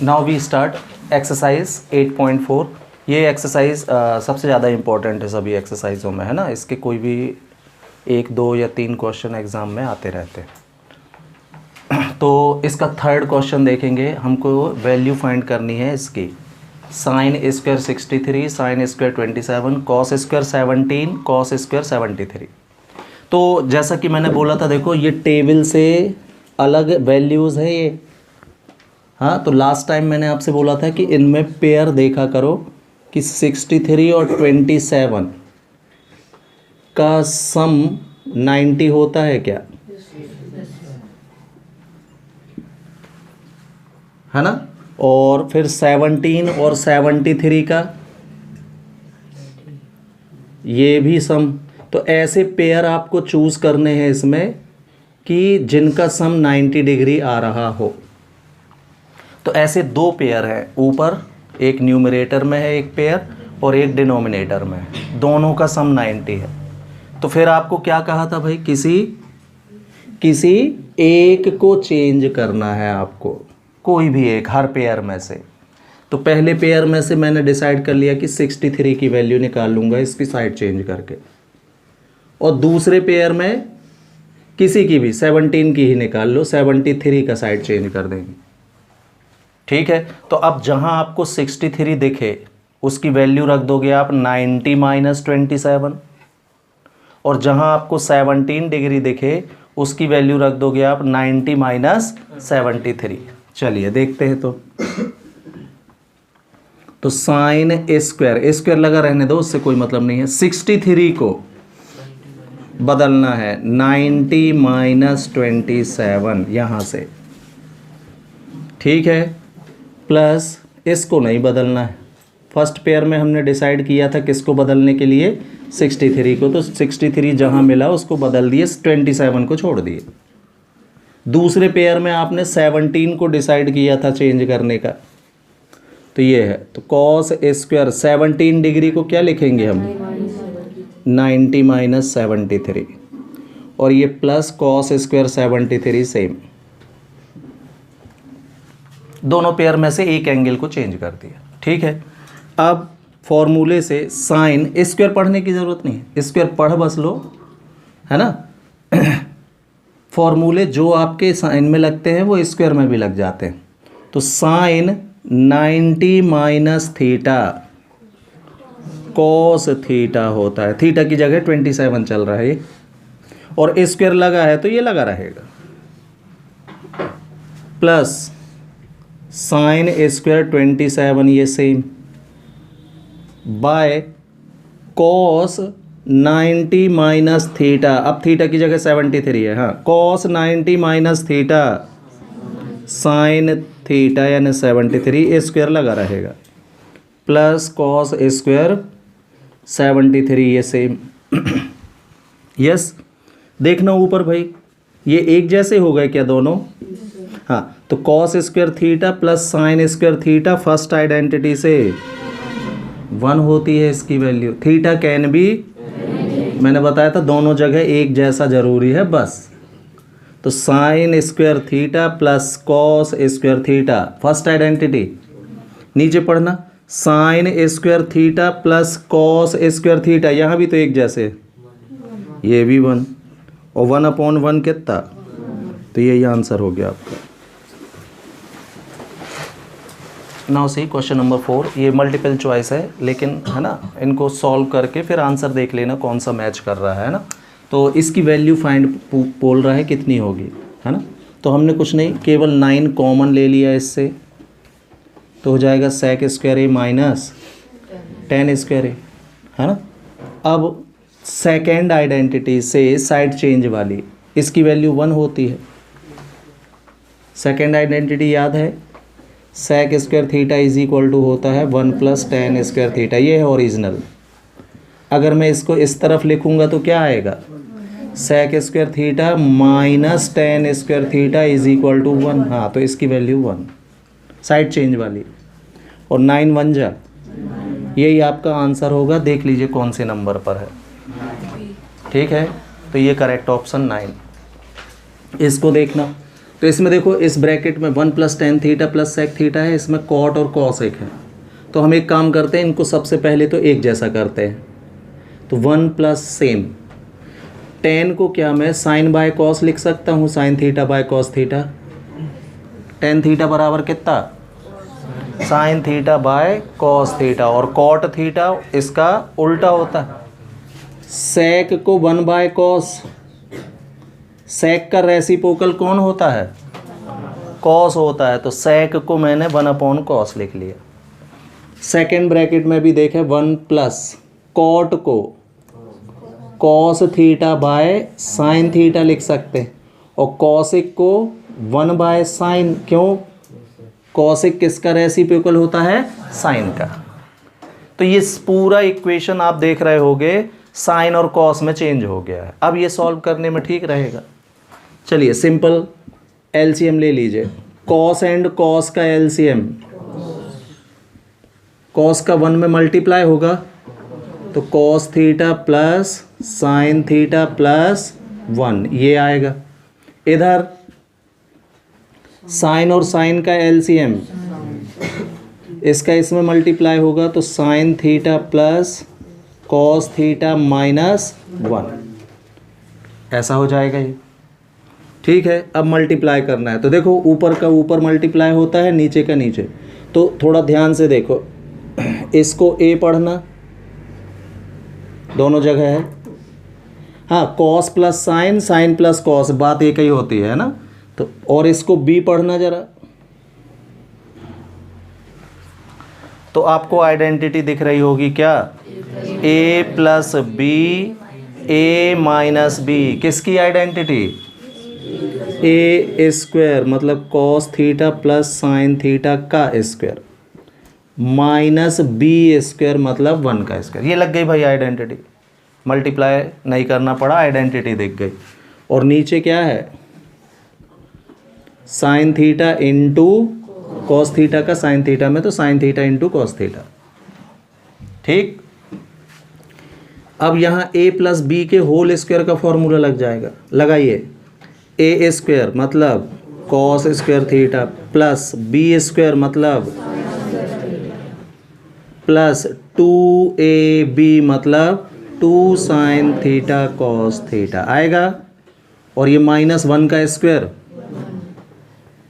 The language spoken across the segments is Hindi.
Now we start exercise 8.4। ये एक्सरसाइज सबसे ज़्यादा इम्पोर्टेंट है सभी एक्सरसाइजों में, है ना। इसके कोई भी 1, 2 या 3 क्वेश्चन एग्ज़ाम में आते रहते हैं। तो इसका थर्ड क्वेश्चन देखेंगे। हमको वैल्यू फाइंड करनी है इसकी। Sine square 63, sine square 27, cos square 17, cos square 73। तो जैसा कि मैंने बोला था, देखो ये टेबल से अलग वैल्यूज़ है ये। हाँ, तो लास्ट टाइम मैंने आपसे बोला था कि इनमें पेयर देखा करो कि 63 और 27 का सम 90 होता है क्या, है ना। और फिर 17 और 73 का ये भी सम। तो ऐसे पेयर आपको चूज़ करने हैं इसमें कि जिनका सम 90 डिग्री आ रहा हो। तो ऐसे दो पेयर हैं, ऊपर एक न्यूमरेटर में है एक पेयर और एक डिनोमिनेटर में है, दोनों का सम 90 है। तो फिर आपको क्या कहा था भाई, किसी एक को चेंज करना है आपको, कोई भी एक, हर पेयर में से। तो पहले पेयर में से मैंने डिसाइड कर लिया कि 63 की वैल्यू निकाल लूँगा इसकी साइड चेंज करके, और दूसरे पेयर में किसी की भी 17 की ही निकाल लो, 73 का साइड चेंज कर देंगे। ठीक है। तो अब जहां आपको 63 दिखे उसकी वैल्यू रख दोगे आप 90 माइनस 27, और जहां आपको 17 डिग्री दिखे उसकी वैल्यू रख दोगे आप 90 माइनस 73। चलिए देखते हैं। तो साइन स्क्वायर लगा रहने दो, उससे कोई मतलब नहीं है। 63 को बदलना है 90 माइनस 27 यहां से, ठीक है। प्लस इसको नहीं बदलना है। फर्स्ट पेयर में हमने डिसाइड किया था किसको बदलने के लिए, 63 को। तो 63 जहाँ मिला उसको बदल दिए, 27 को छोड़ दिए। दूसरे पेयर में आपने 17 को डिसाइड किया था चेंज करने का, तो ये है। तो कॉस स्क्वायर 17 डिग्री को क्या लिखेंगे हम, 90 माइनस 73, और ये प्लस कॉस स्क्वायर 73 सेम। दोनों पेयर में से एक एंगल को चेंज कर दिया, ठीक है। अब फॉर्मूले से साइन स्क्वायर पढ़ने की ज़रूरत नहीं है, स्क्वायर पढ़ बस लो, है ना। फॉर्मूले जो आपके साइन में लगते हैं वो स्क्वायर में भी लग जाते हैं। तो sine 90 minus theta cos theta होता है। थीटा की जगह 27 चल रहा है ये, और स्क्वायर लगा है तो ये लगा रहेगा। प्लस साइन स्क्वायर 27 ये same, by cos 90 minus theta. अब थीटा की जगह 73 है, हाँ, cos 90 minus theta sine theta यानी 73, स्क्वायर लगा रहेगा। प्लस कॉस स्क्वायर 73 ये सेम। यस, देखना ऊपर भाई, ये एक जैसे हो गए क्या दोनों, हाँ। तो cos square theta plus sine square theta first identity से 1 होती है इसकी वैल्यू। थीटा कैन भी, मैंने बताया था दोनों जगह एक जैसा जरूरी है बस। तो sine square theta plus cos square theta first identity. नीचे पढ़ना, sine square theta plus cos square theta, यहाँ भी तो एक जैसे, ये भी 1, और 1/1 कितना, तो यही आंसर हो गया आपका। Now see question number 4। ये मल्टीपल चॉइस है लेकिन, है ना, इनको सॉल्व करके फिर आंसर देख लेना कौन सा मैच कर रहा है ना। तो इसकी वैल्यू फाइंड बोल रहा है कितनी होगी, है ना। तो हमने कुछ नहीं, केवल 9 कॉमन ले लिया इससे, तो हो जाएगा सेक स्क्वायर ए माइनस 10 स्क्वायर ए, है ना। अब सेकेंड आइडेंटिटी से साइड चेंज वाली, इसकी वैल्यू 1 होती है। सेकेंड आइडेंटिटी याद है, sec square theta is equal to होता है 1 प्लस 10 स्क्वायर थीटा, ये है ओरिजिनल। अगर मैं इसको इस तरफ लिखूंगा तो क्या आएगा, sec square theta minus 10 square theta is equal to 1, हाँ। तो इसकी वैल्यू 1 साइड चेंज वाली, और 9 1 जा, यही आपका आंसर होगा। देख लीजिए कौन से नंबर पर है, ठीक है। तो ये करेक्ट ऑप्शन 9। इसको देखना, तो तो इसमें देखो इस ब्रैकेट में 1 + tan थीटा + sec थीटा है, इसमें cot और cos एक है। तो हम एक काम करते हैं, इनको सबसे पहले तो एक जैसा करते हैं। तो 1 + सेम tan को क्या मैं sin बाय cos लिख सकता हूँ, sin theta by cos theta. tan theta बराबर कितना, sin theta by cos theta, और cot थीटा इसका उल्टा होता है। sec को 1/cos, sec का रेसिप्रोकल कौन होता है, cos होता है, तो sec को मैंने 1/cos लिख लिया। सेकेंड ब्रैकेट में भी देखें 1 + cot को cos theta by sin theta लिख सकते हैं, और cosic को 1/sin, क्यों, cosic किसका रेसिप्रोकल होता है, sin का। तो ये पूरा इक्वेशन आप देख रहे होगे sin और cos में चेंज हो गया है। अब ये सॉल्व करने में ठीक रहेगा। चलिए सिंपल एलसीएम ले लीजिए। cos एंड cos का एलसीएम, cos का 1 में मल्टीप्लाई होगा, तो cos theta plus sin theta plus 1 ये आएगा। इधर sin और sin का एलसीएम, इसका इसमें मल्टीप्लाई होगा, तो sin theta plus cos theta minus 1 ऐसा हो जाएगा ये। ठीक है, अब मल्टीप्लाई करना है, तो देखो ऊपर का ऊपर मल्टीप्लाई होता है, नीचे का नीचे। तो थोड़ा ध्यान से देखो, इसको a पढ़ना, दोनों जगह है। हाँ, cos plus sine, sine plus cos, बात एक ही होती है ना। तो और इसको b पढ़ना जरा, तो आपको आइडेंटिटी दिख रही होगी क्या, a + b a - b, किसकी आइडेंटिटी, a² मतलब cos theta plus sine theta का स्क्वायर माइनस b² मतलब 1 का स्क्वायर। ये लग गई भाई आइडेंटिटी, मल्टीप्लाई नहीं करना पड़ा, आइडेंटिटी दिख गई। और नीचे क्या है, sine theta into cos theta का साइन थीटा में, तो sine theta into cos theta. ठीक, अब यहाँ a + b के होल स्क्वायर का फॉर्मूला लग जाएगा, लगाइए। a² मतलब cos² थीटा प्लस b² मतलब प्लस 2ab मतलब 2 sin थीटा cos थीटा आएगा। और ये -1 का स्क्वायर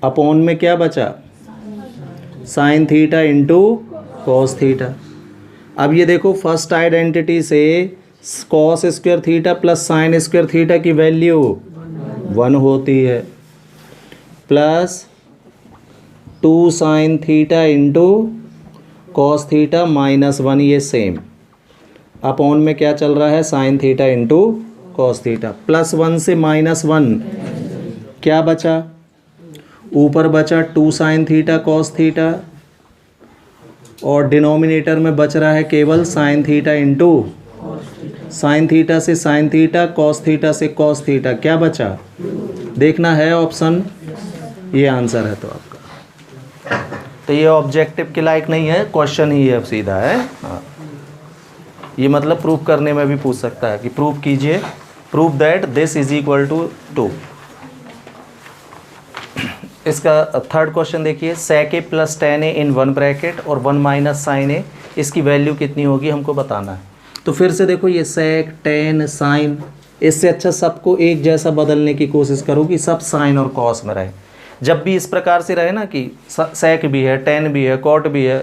अपॉन में क्या बचा, sine theta into cos theta. अब ये देखो फर्स्ट आइडेंटिटी से cos² theta plus sin² theta की वैल्यू 1 होती है, plus 2 sin theta into cos theta -1 ये सेम, अपॉन में क्या चल रहा है, sine theta into cos theta. +1 से -1 क्या बचा, ऊपर बचा 2 sin थीटा कॉस थीटा, और डिनोमिनेटर में बच रहा है केवल sine theta into sine theta से साइन थीटा, कॉस थीटा से कॉस थीटा, क्या बचा, देखना है ऑप्शन, ये आंसर है तो आपका। तो ये ऑब्जेक्टिव के लायक नहीं है, क्वेश्चन ही है, सीधा है। हाँ, ये मतलब प्रूफ करने में भी पूछ सकता है कि प्रूफ कीजिए, proof that this is equal to 2। इसका थर्ड क्वेश्चन देखिए, sec a + tan a in 1 bracket और 1 - sin a, इसकी वैल्यू कितनी होगी हमको बताना है। तो फिर से देखो ये sec tan sin, इससे अच्छा सबको एक जैसा बदलने की कोशिश करो कि सब sin और cos में रहे। जब भी इस प्रकार से रहे ना कि sec भी है, tan भी है, cot भी है,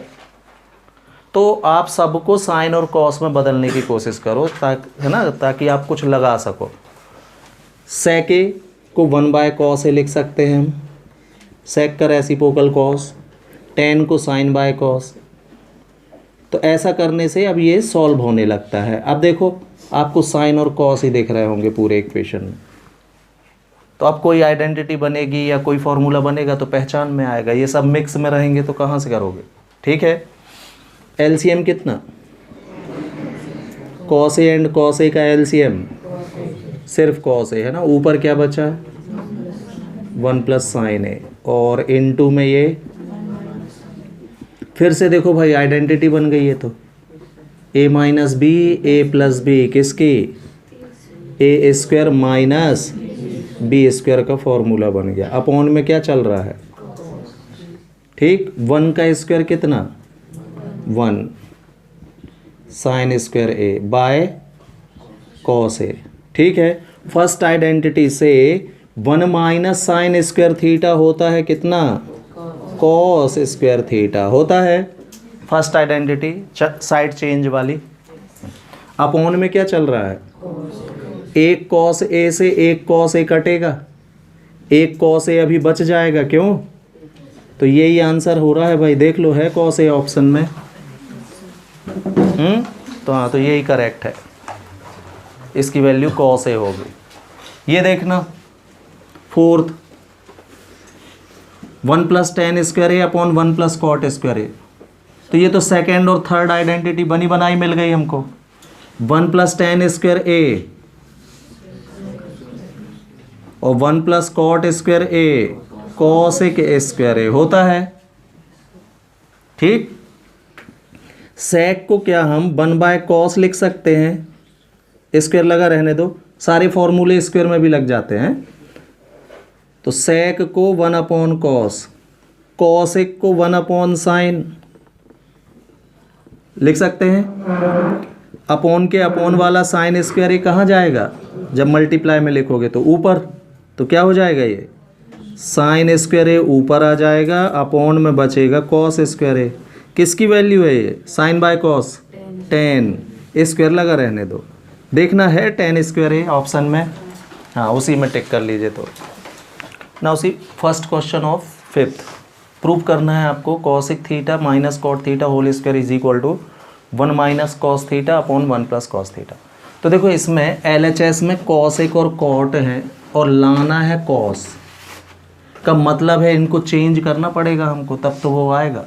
तो आप सबको sin और cos में बदलने की कोशिश करो, ताकि है ना, ताकि आप कुछ लगा सको। sec a को 1/cos a लिख सकते हैं हम, sec का रेसिप्रोकल cos, tan को sin बाय cos। तो ऐसा करने से अब ये सॉल्व होने लगता है। अब देखो आपको sin और cos ही दिख रहे होंगे पूरे इक्वेशन में, तो अब कोई आइडेंटिटी बनेगी या कोई फॉर्मूला बनेगा तो पहचान में आएगा। ये सब मिक्स में रहेंगे तो कहाँ से करोगे। ठीक है, एलसीएम कितना, cos a and cos a का एलसीएम सिर्फ cos a है ना, ऊपर क्या बचा 1 + sin a, और इनटू में ये फिर से देखो भाई आइडेंटिटी बन गई है, तो a - b a + b किसकी, a² - बी स्क्वायर का फॉर्मूला बन गया। अपॉन में क्या चल रहा है, ठीक, 1 का स्क्वायर कितना 1 sine square A by cos A. ठीक है, फर्स्ट आइडेंटिटी से 1 माइनस साइन स्क्वायर थीटा होता है कितना, कॉस स्क्वायर थीटा होता है। फर्स्ट आइडेंटिटी साइड चेंज वाली। अपॉन में क्या चल रहा है, एक कॉस ए से एक कॉस ए कटेगा, एक कॉस ए अभी बच जाएगा, क्यों, तो यही आंसर हो रहा है भाई, देख लो है कॉस ए ऑप्शन में। तो हाँ, तो यही करेक्ट है, इसकी वैल्यू कॉस ए होगी। ये देखना fourth 1 plus ten square A upon 1 plus cot square ए। तो ये तो सेकेंड और थर्ड आइडेंटिटी बनी बनाई मिल गई हमको। 1 प्लस टेन स्क्वायर ए और 1 प्लस कॉट स्क्वायर ए कॉसेक स्क्वायर ए होता है। ठीक, सेक को क्या हम 1 बाय कॉस लिख सकते हैं, स्क्वायर लगा रहने दो, सारे फॉर्मूले स्क्वायर में भी लग जाते हैं। तो सेक को 1 अपॉन कॉस, कॉसेक को 1 अपॉन साइन लिख सकते हैं। अपॉन के अपॉन वाला साइन स्क्वायर ए कहाँ जाएगा, जब मल्टीप्लाई में लिखोगे तो ऊपर, तो क्या हो जाएगा, ये साइन स्क्वायर ए ऊपर आ जाएगा, अपॉन में बचेगा कॉस स्क्वायर ए। किसकी वैल्यू है ये, साइन बाय कॉस 10, स्क्वायर लगा रहने दो, देखना है 10 स्क्वायर ए ऑप्शन में, हाँ उसी में टिक कर लीजिए। तो ना उसी first question of fifth prove करना है आपको, cosec theta minus cot theta whole square is equal to 1 minus cos theta upon 1 plus cos theta. तो देखो इसमें LHS में कॉसिक और कॉट है और लाना है कॉस का, मतलब है इनको चेंज करना पड़ेगा हमको, तब तो वो आएगा।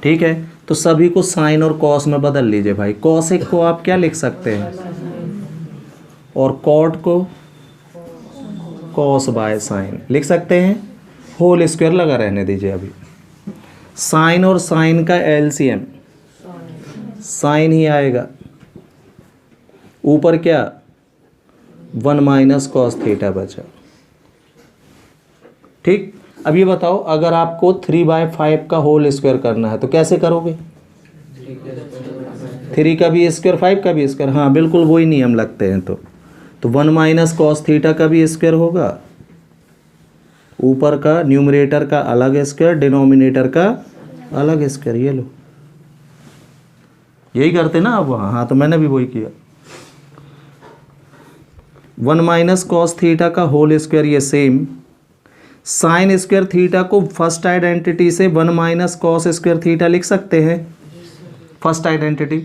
ठीक है, तो सभी को साइन और कॉस में बदल लीजिए भाई। कॉसिक को आप क्या लिख सकते हैं, और कॉट को कॉस बाय साइन लिख सकते हैं, होल स्क्वायर लगा रहने दीजिए अभी। साइन और साइन का LCM साइन ही आएगा, ऊपर क्या 1 माइनस कॉस थीटा बचा। ठीक, अब ये बताओ अगर आपको 3/5 का होल स्क्वायर करना है तो कैसे करोगे, 3 का भी स्क्वायर 5 का भी स्क्वायर, हाँ बिल्कुल वही नियम लगते हैं। तो 1 माइनस कॉस थीटा का भी स्क्वायर होगा, ऊपर का न्यूमरेटर का अलग स्क्वायर, डिनोमिनेटर का अलग स्क्वायर। ये लो, यही करते ना अब वहाँ, हाँ तो मैंने भी वही किया। 1 माइनस कॉस थीटा का होल स्क्वायर, ये सेम। साइन स्क्वायर थीटा को फर्स्ट आइडेंटिटी से 1 माइनस कॉस स्क्वायर थीटा लिख सकते हैं, फर्स्ट आइडेंटिटी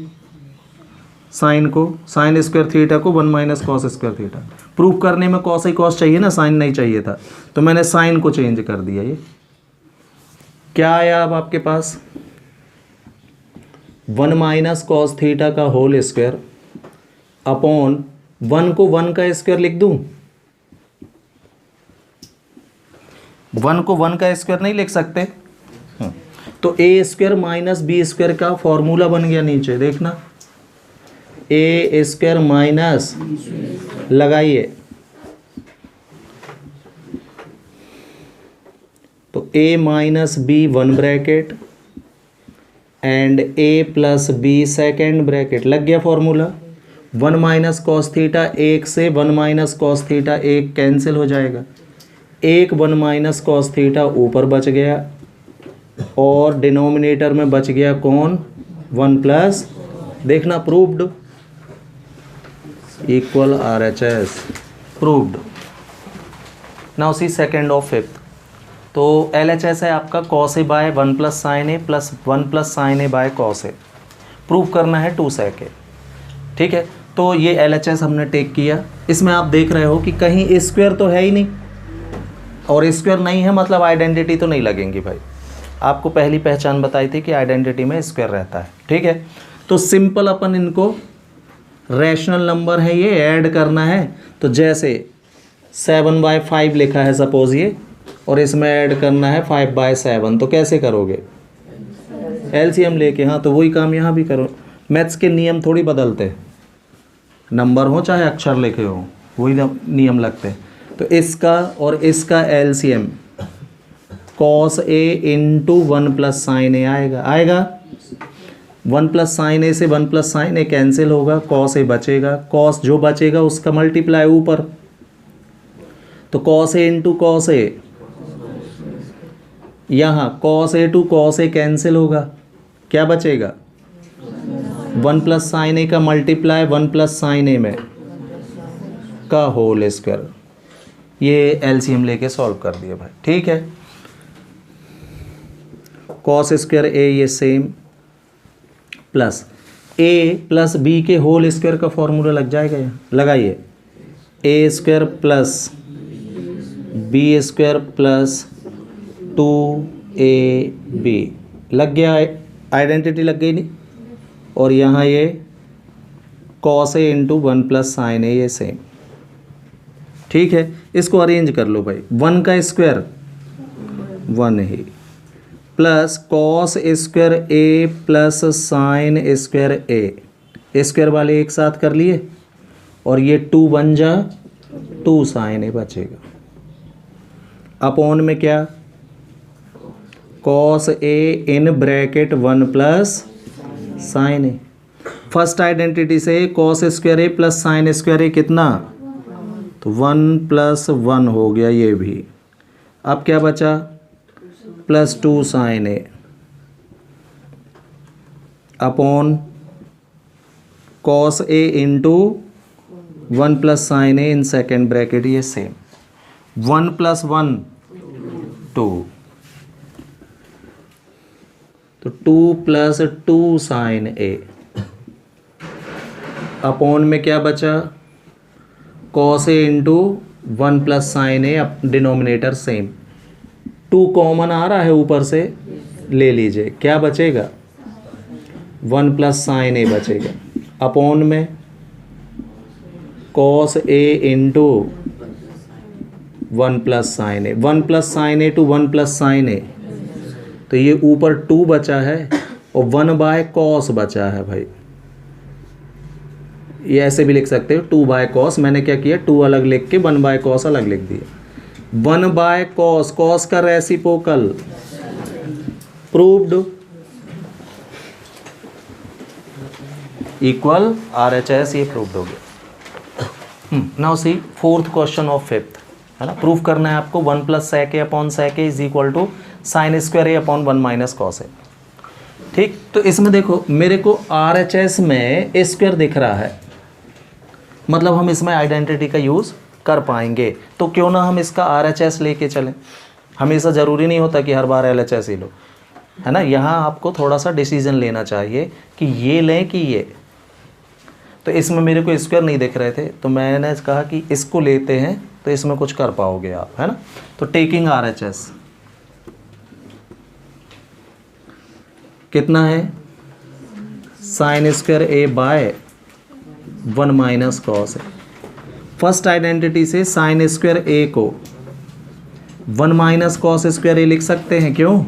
साइन को, साइन स्क्वायर थीटा को 1 minus cos square theta. Proof करने में कॉस ही कॉस चाहिए ना, साइन नहीं चाहिए था, तो मैंने साइन को चेंज कर दिया। ये क्या आया अब आपके पास, 1 माइनस कॉस थीटा का होल स्क्वायर अपॉन 1 को 1 का स्क्वायर लिख दूं, 1 को 1 का स्क्वायर नहीं लिख सकते, तो A square minus B square का फॉर्मूला बन गया नीचे, देखना ए स्क्वायर माइनस लगाइए, तो A minus B 1 bracket and A plus B second bracket, लग गया फॉर्मूला। 1 माइनस कॉस थीटा, एक से 1 माइनस कॉस थीटा एक कैंसिल हो जाएगा, एक 1 माइनस कॉस थीटा ऊपर बच गया और डिनोमिनेटर में बच गया कौन, 1 प्लस, देखना प्रूव्ड, इक्वल RHS प्रूव्ड। ना उसी सेकेंड ऑफ फिफ्थ, तो LHS है आपका cos A by 1 plus sine A plus 1 plus sine A by cos A. Prove करना है 2 सेक ए। ठीक है, तो ये LHS हमने टेक किया। इसमें आप देख रहे हो कि कहीं स्क्वायर तो है ही नहीं, और स्क्वायर नहीं है मतलब आइडेंटिटी तो नहीं लगेंगी भाई। आपको पहली पहचान बताई थी कि आइडेंटिटी में स्क्वायर रहता है। ठीक है, तो सिंपल अपन इनको, रैशनल नंबर है ये, ऐड करना है। तो जैसे 7/5 लिखा है सपोज ये, और इसमें ऐड करना है 5/7, तो कैसे करोगे, LCM लेके। हाँ, तो वही काम यहाँ भी करो। मैथ्स के नियम थोड़ी बदलते हैं, नंबर हो चाहे अक्षर लिखे हो, वही नियम लगते हैं। तो इसका और इसका LCM cos A into 1 plus sine A आएगा 1 प्लस साइन ए से 1 प्लस साइन ए कैंसिल होगा, cos A बचेगा, cos जो बचेगा उसका मल्टीप्लाई ऊपर, तो cos A into cos A, यहाँ cos A to cos A cancel होगा, क्या बचेगा 1 प्लस साइन ए का मल्टीप्लाई 1 प्लस साइन ए में का होल स्क्वायर। ये एलसीएम लेके सॉल्व कर दिया भाई, ठीक है। cos स्क्वायर ए ये same plus a plus B के होल स्क्वायर का फॉर्मूला लग जाएगा, यहाँ लगाइए a square plus B square plus 2ab लग गया, आइडेंटिटी लग गई नहीं। और यहाँ ये cos A into 1 plus sine A ये सेम, ठीक है। इसको अरेंज कर लो भाई, 1 का square 1 he plus cos square A plus sine square A, square वाले एक साथ कर लिए और ये 2 बन जा 2 साइन ए बचेगा, अपॉन में क्या cos A in bracket 1 plus sine A. First identity से cos स्क्वायर ए प्लस साइन स्क्वायर ए कितना, तो 1 प्लस 1 हो गया ये भी। अब क्या बचा plus 2 sine A upon cos A into 1 plus sine A in second bracket ये सेम, 1 प्लस 1 2, तो 2 प्लस 2 साइन ए अपॉन में क्या बचा cos A into 1 plus sine A, denominator same, 2 common आ रहा है ऊपर से ले लीजिए, क्या बचेगा 1 प्लस साइन ए बचेगा, अपॉन में cos A into 1 plus sine A, 1 plus sine A to 1 plus sine A, तो ये ऊपर 2 बचा है और 1 बाय कॉस बचा है भाई। ये ऐसे भी लिख सकते हो 2 बाय कॉस, मैंने क्या किया 2 अलग लिख के 1 बाय कॉस अलग लिख दिया। 1 बाय कॉस, कॉस का रेसिप्रोकल प्रूव्ड इक्वल RHS, ये प्रूव्ड हो गया। Now see fourth question of fifth, है ना, प्रूफ करना है आपको 1 plus sec A upon sec A is equal to sine square A upon 1 minus cos A. ठीक, तो इसमें देखो मेरे को RHS में ए स्क्वायर दिख रहा है, मतलब हम इसमें आइडेंटिटी का यूज़ कर पाएंगे, तो क्यों ना हम इसका RHS लेके चलें। हमेशा ज़रूरी नहीं होता कि हर बार LHS ही लो, है ना। यहाँ आपको थोड़ा सा डिसीजन लेना चाहिए कि ये लें कि ये। तो इसमें मेरे को स्क्वायर नहीं दिख रहे थे, तो मैंने कहा कि इसको लेते हैं तो इसमें कुछ कर पाओगे आप, है ना। तो टेकिंग RHS कितना है sign square A by 1 minus cos A. First identity से साइन स्क्वायर ए को 1 माइनस कॉस स्क्वायर ए लिख सकते हैं, क्यों,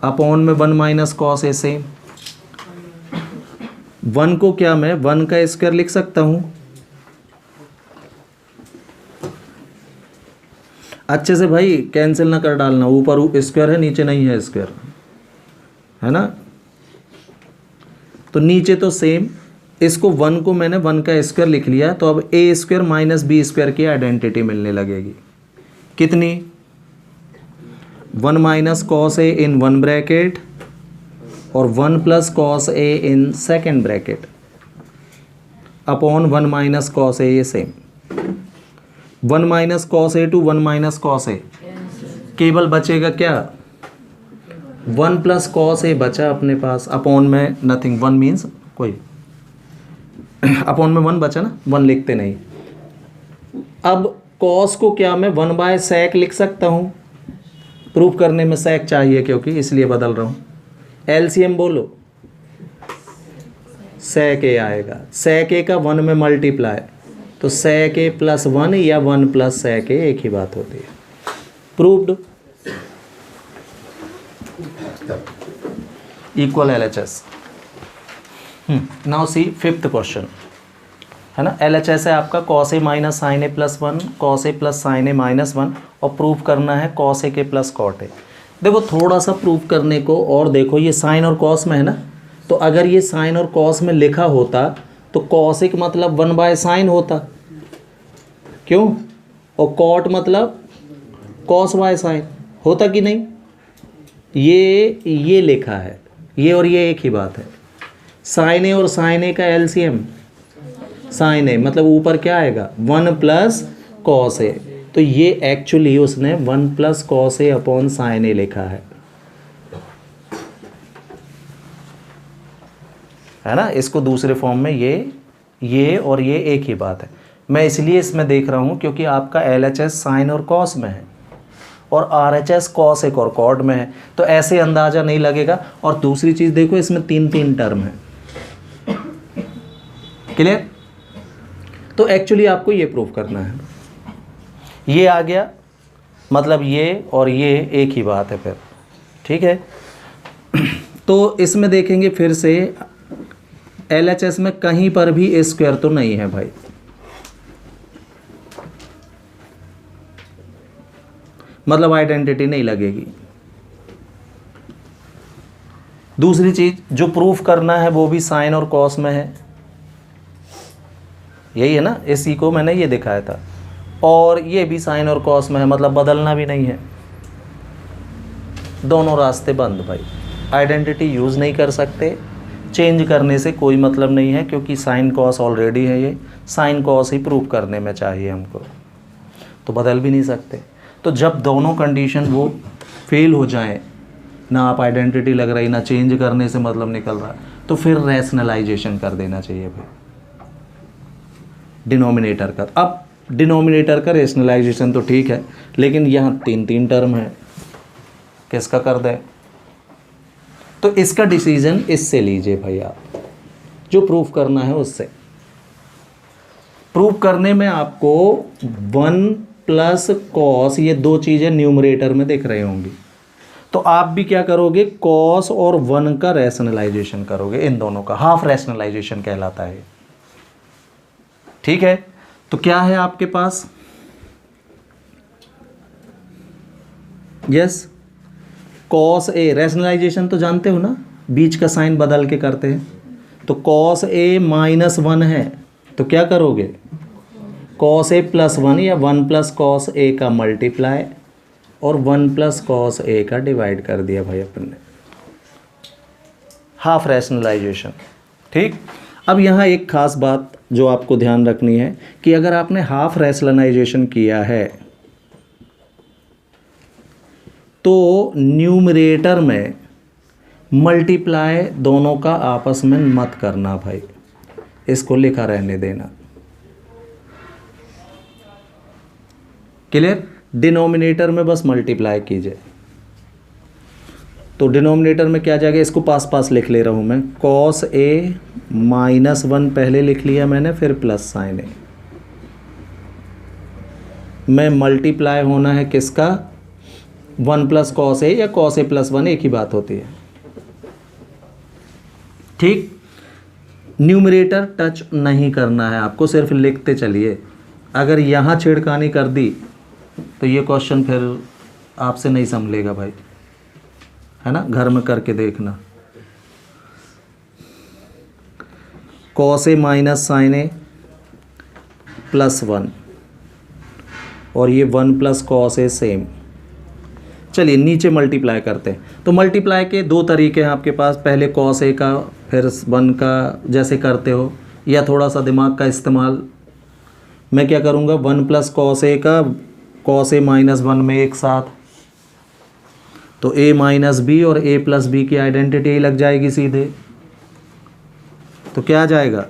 अपॉन में 1 माइनस कॉस ए सेम। 1 को क्या मैं 1 का स्क्वायर लिख सकता हूं, अच्छे से भाई कैंसिल ना कर डालना, ऊपर स्क्वायर है नीचे नहीं है स्क्वायर, है ना। तो नीचे तो सेम, इसको 1 को मैंने 1 का स्क्वायर लिख लिया, तो अब A square minus B square की आइडेंटिटी मिलने लगेगी, कितनी 1 minus cos A in 1 bracket और 1 plus cos A in second bracket upon 1 minus cos A, ये same 1 minus cos A to 1 minus cos A, केवल बचेगा क्या 1 प्लस कॉस ए बचा अपने पास, अपॉन में नथिंग, 1 मीन्स कोई, अपॉन में 1 बचा ना, 1 लिखते नहीं। अब कॉस को क्या मैं 1 बाय सेक लिख सकता हूँ, प्रूफ करने में सेक चाहिए क्योंकि, इसलिए बदल रहा हूँ। एलसीएम बोलो, सेक ए आएगा, सेक ए का 1 में मल्टीप्लाई, तो सेक ए प्लस 1 या 1 प्लस सेक ए एक ही बात होती है, proved equal LHS। Now C fifth question, है ना। LHS है आपका cos A minus sine A plus 1, cos A plus sine A minus 1, और प्रूफ करना है कॉस ए के प्लस कॉट ए। देखो थोड़ा सा प्रूफ करने को, और देखो ये साइन और कॉस में है ना, तो अगर ये साइन और कॉस में लिखा होता तो कॉस ए मतलब 1/sin होता, क्यों, और कॉट मतलब कॉस बाय साइन होता कि नहीं। ये लिखा है, ये और ये एक ही बात है। साइन ए और साइन ए का एलसीएम साइन ए, मतलब ऊपर क्या आएगा 1 प्लस कॉस ए, तो ये एक्चुअली उसने 1 प्लस कॉस ए अपॉन साइन ए लिखा है ना। इसको दूसरे फॉर्म में ये और ये एक ही बात है। मैं इसलिए इसमें देख रहा हूँ क्योंकि आपका LHS साइन और कॉस में है और RHS कॉस एक और कॉट में है, तो ऐसे अंदाज़ा नहीं लगेगा। और दूसरी चीज़ देखो, इसमें 3 टर्म है, क्लियर। तो एक्चुअली आपको ये प्रूफ करना है, ये आ गया, मतलब ये और ये एक ही बात है फिर, ठीक है। तो इसमें देखेंगे फिर से LHS में कहीं पर भी ए स्क्वायर तो नहीं है भाई, मतलब आइडेंटिटी नहीं लगेगी। दूसरी चीज़ जो प्रूफ करना है वो भी साइन और कॉस में है, यही है ना, इसी को मैंने ये दिखाया था, और ये भी साइन और कॉस में है, मतलब बदलना भी नहीं है, दोनों रास्ते बंद भाई। आइडेंटिटी यूज़ नहीं कर सकते, चेंज करने से कोई मतलब नहीं है, क्योंकि साइन कॉस ऑलरेडी है, ये साइन कॉस ही प्रूफ करने में चाहिए हमको, तो बदल भी नहीं सकते। तो जब दोनों कंडीशन वो फेल हो जाए, ना आप आइडेंटिटी लग रही, ना चेंज करने से मतलब निकल रहा, तो फिर रैशनलाइजेशन कर देना चाहिए भाई डिनोमिनेटर का। अब डिनोमिनेटर का रैशनलाइजेशन तो ठीक है, लेकिन यहाँ 3 टर्म है, किसका कर दें। तो इसका डिसीजन इससे लीजिए भाई, आप जो प्रूफ करना है उससे। प्रूफ करने में आपको 1 प्लस कॉस, ये 2 चीज़ें न्यूमरेटर में दिख रही होंगी, तो आप भी क्या करोगे, कॉस और 1 का रैशनलाइजेशन करोगे, इन दोनों का हाफ रैशनलाइजेशन कहलाता है, ठीक है। तो क्या है आपके पास, यस, कॉस ए, रैशनलाइजेशन तो जानते हो ना, बीच का साइन बदल के करते हैं। तो कॉस ए माइनस 1 है, तो क्या करोगे, कॉस ए प्लस 1 या 1 प्लस कॉस ए का मल्टीप्लाई और 1 प्लस कॉस ए का डिवाइड कर दिया भाई अपन ने, हाफ रैशनलाइजेशन, ठीक। अब यहाँ एक ख़ास बात जो आपको ध्यान रखनी है कि अगर आपने हाफ रैशनलाइजेशन किया है तो न्यूमरेटर में मल्टीप्लाई दोनों का आपस में मत करना भाई, इसको लिखा रहने देना, क्लियर। डिनोमिनेटर में बस मल्टीप्लाई कीजिए। तो डिनोमिनेटर में क्या जाएगा, इसको पास पास लिख ले रहा हूँ मैं, कॉस ए माइनस 1 पहले लिख लिया मैंने, फिर प्लस साइन ए में मल्टीप्लाई होना है किसका, 1 प्लस कॉस ए या कॉस ए प्लस 1, एक ही बात होती है, ठीक। न्यूमरेटर टच नहीं करना है आपको, सिर्फ लिखते चलिए। अगर यहाँ छेड़खानी कर दी तो ये क्वेश्चन फिर आपसे नहीं संभलेगा भाई, है ना, घर में करके देखना। Cos A minus sine A plus 1 और ये 1 प्लस कॉस ए सेम। चलिए नीचे मल्टीप्लाई करते हैं। तो मल्टीप्लाई के 2 तरीके हैं आपके पास, पहले कॉस ए का फिर 1 का जैसे करते हो, या थोड़ा सा दिमाग का इस्तेमाल। मैं क्या करूँगा, 1 प्लस कॉस ए का कॉस ए माइनस 1 में एक साथ, तो ए माइनस बी और ए प्लस बी की आइडेंटिटी ही लग जाएगी सीधे। तो क्या आ जाएगा,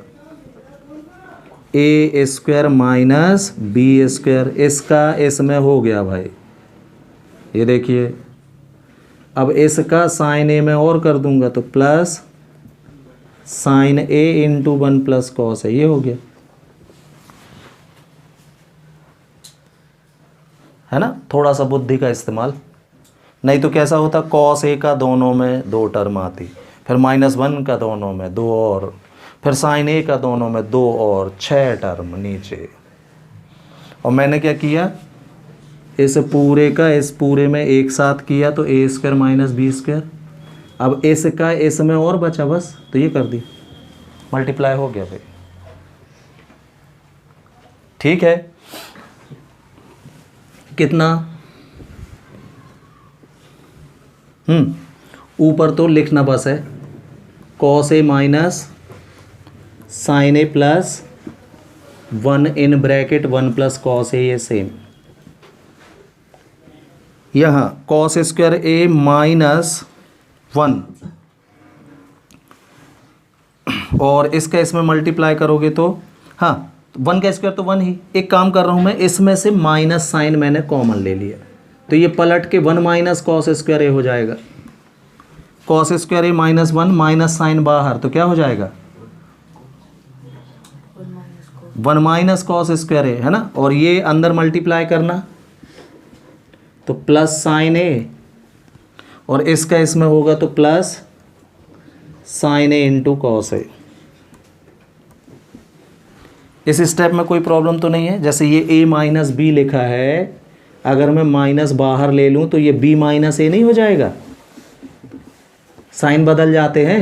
ए स्क्वायर माइनस बी स्क्वायर, इसका इसमें हो गया भाई, ये देखिए। अब इसका साइन ए में और कर दूंगा तो प्लस साइन ए इंटू 1 प्लस कॉस है, ये हो गया, है ना। थोड़ा सा बुद्धि का इस्तेमाल, नहीं तो कैसा होता, कॉस ए का दोनों में 2 टर्म आती, फिर -1 का दोनों में 2 और, फिर साइन ए का दोनों में 2 और 6 टर्म नीचे। और मैंने क्या किया, इस पूरे का इस पूरे में एक साथ किया तो A square minus B square. अब इसका इसमें और बचा बस, तो ये कर दी, मल्टीप्लाई हो गया भाई। ठीक है, कितना ऊपर तो लिखना बस है, cos A minus sine A plus 1 in bracket 1 plus cos A, ये सेम। यहाँ कॉस स्क्वायर ए माइनस 1 और इसका इसमें मल्टीप्लाई करोगे तो हाँ 1 का स्क्वायर तो 1 ही। एक काम कर रहा हूँ मैं, इसमें से माइनस साइन मैंने कॉमन ले लिया तो ये पलट के 1 माइनस कॉस स्क्वायर ए हो जाएगा। कॉस स्क्वायर ए माइनस 1 माइनस साइन बाहर तो क्या हो जाएगा 1 माइनस कॉस स्क्वायर ए, है ना। और ये अंदर मल्टीप्लाई करना तो प्लस साइन ए और इसका इसमें होगा तो plus sine A into cos A. इस स्टेप में कोई प्रॉब्लम तो नहीं है। जैसे ये a माइनस बी लिखा है, अगर मैं माइनस बाहर ले लूँ तो ये b माइनस ए नहीं हो जाएगा। साइन बदल जाते हैं,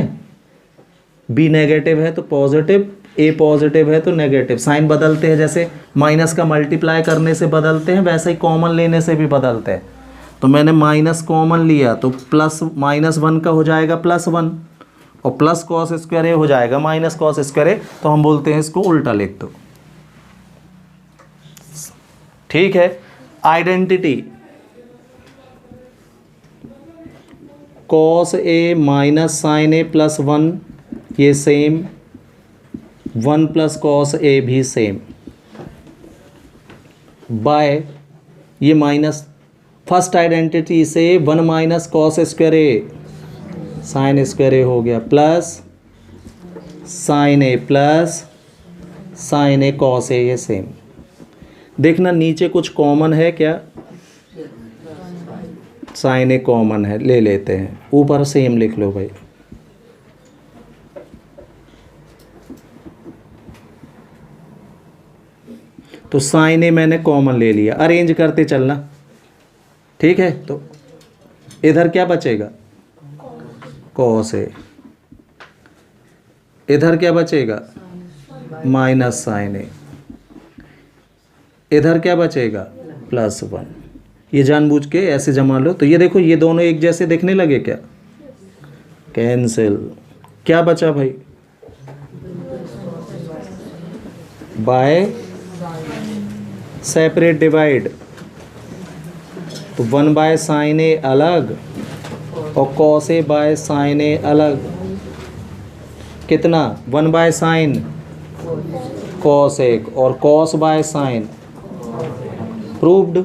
b नेगेटिव है तो पॉजिटिव, a पॉजिटिव है तो नेगेटिव। साइन बदलते हैं, जैसे माइनस का मल्टीप्लाई करने से बदलते हैं वैसे ही कॉमन लेने से भी बदलते हैं। तो मैंने माइनस कॉमन लिया तो प्लस माइनस 1 का हो जाएगा प्लस 1 और प्लस कॉस स्क्वायर ए हो जाएगा माइनस कॉस स्क्वायर ए। तो हम बोलते हैं इसको उल्टा लिख दो। ठीक है, identity cos A minus sine A plus 1 ये सेम, 1 प्लस कॉस ए भी सेम, बाय ये माइनस फर्स्ट आइडेंटिटी से 1 माइनस कॉस स्क्वायर ए साइन स्क्वायर ए हो गया plus sine A plus sine A cos A, ये सेम। देखना नीचे कुछ कॉमन है क्या, साइन ए कॉमन है, ले लेते हैं, ऊपर सेम लिख लो भाई। तो साइन ए मैंने कॉमन ले लिया, अरेंज करते चलना। ठीक है, तो इधर क्या बचेगा कॉस ए, इधर क्या बचेगा माइनस साइन ए, इधर क्या बचेगा प्लस 1। ये जानबूझ के ऐसे जमा लो तो ये देखो ये दोनों एक जैसे दिखने लगे क्या, कैंसिल। क्या बचा भाई बाय सेपरेट डिवाइड, तो 1 बाय साइन ए अलग और कॉस ए बाय साइन ए अलग। कितना 1 बाय साइन कॉस ए और कॉस बाय साइन, प्रूव्ड।